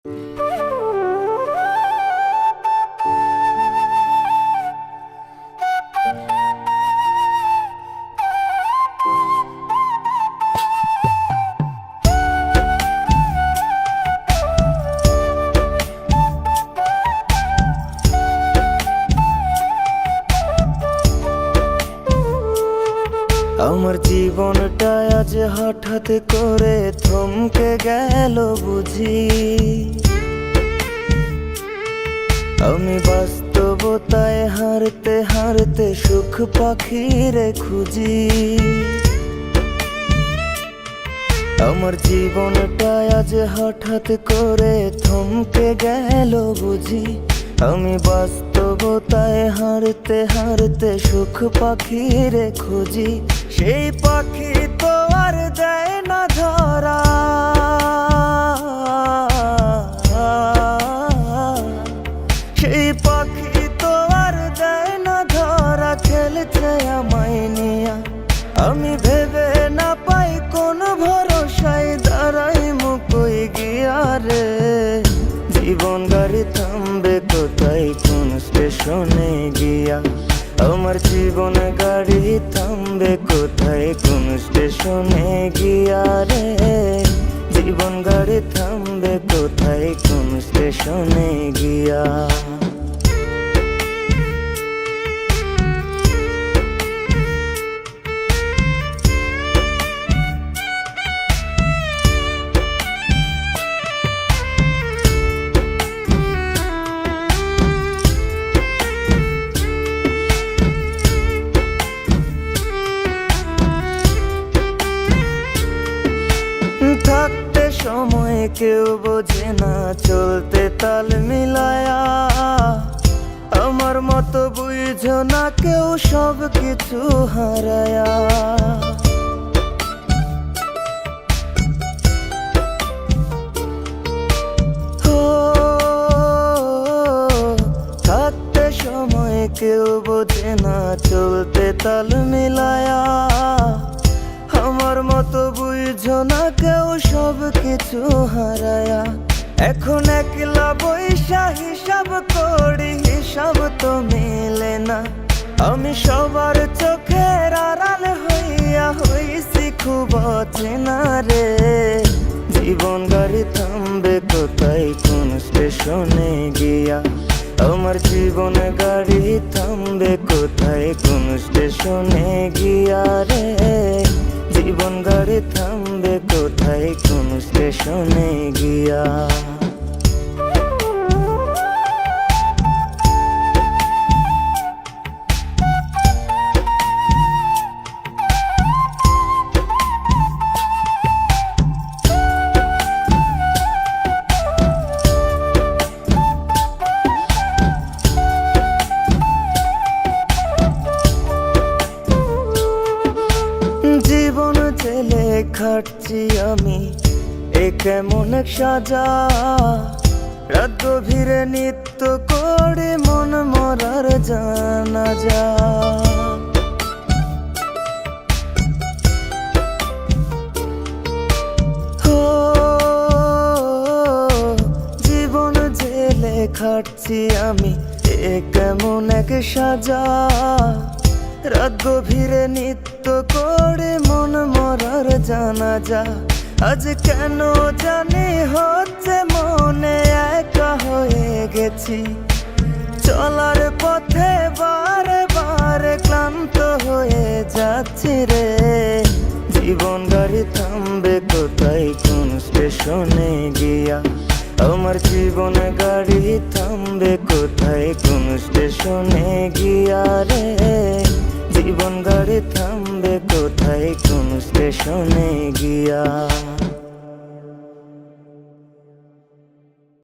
আমার জীবনটা আজ হঠাৎ করে থমকে গেল বুঝি। আমি বাস্তবতায় হারতে হারতে সুখ পাখিরে খুঁজি। আমার জীবনটা আজ হঠাৎ করে থমকে গেল বুঝি। আমি বাস্তবতায় হারতে হারতে সুখ পাখিরে খুঁজি। সেই পাখি তো আর দেয় না ধরা, সেই পাখি তো আর দেয় না ধরা। খেলছে আমায় নিয়া, আমি ভেবে না পাই কোন ভরসায় দাঁড়াই মুকই গিয়া রে। জীবন গাড়ি থামবে কোথায় কোন স্টেশনে গিয়া। আমার জীবন গাড়ি থামবে কোথায় কোন স্টেশনে গিয়া রে। জীবন গাড়ি থামবে কোথায় কোন স্টেশনে গিয়া। থাকতে সময় কেউ বোঝে না, চলতে তাল মিলায়া। আমার মতো বুঝো না কেউ সব কিছু হারায়া। থাকতে সময় কেউ বোঝে না, চলতে তাল মিলায়া। আমার মতো বুঝো না কেউ সব কিছু হারায়া। এখন একলা বৈশা হিসাব করি, হিসাব তো মেলে না। আমি সবার চোখের আড়াল হইয়া হইছি খুব অচেনা রে। জীবন গাড়ি থামবে কোথায় কোন স্টেশনে গিয়া। আমার জীবন গাড়ি থামবে কোথায় কোন স্টেশনে গিয়া রে। জীবন গাড়ি থামবে কোথায় কোন স্টেশনে গিয়া। জীবন জেলে খাটছি আমি, এ কেমন এক সাজা। রাত গভীরে নিত্য করে মন মরার জানাজা। জীবন জেলে খাটছি আমি, এ কেমন এক সাজা। রাত গভীরে নিত্য করে মন মরার জানাজা। আজ কেন জানি হচ্ছে মনে একা হয়ে গেছি। চলার পথে বারে বারে ক্লান্ত হয়ে যাচ্ছি রে। জীবন গাড়ি থামবে কোথায় কোন স্টেশনে গিয়া। আমার জীবন গাড়ি থামবে কোথায় কোন স্টেশনে গিয়া রে। জীবন গাড়ি থামবে কোথায় কোন স্টেশনে গিয়া।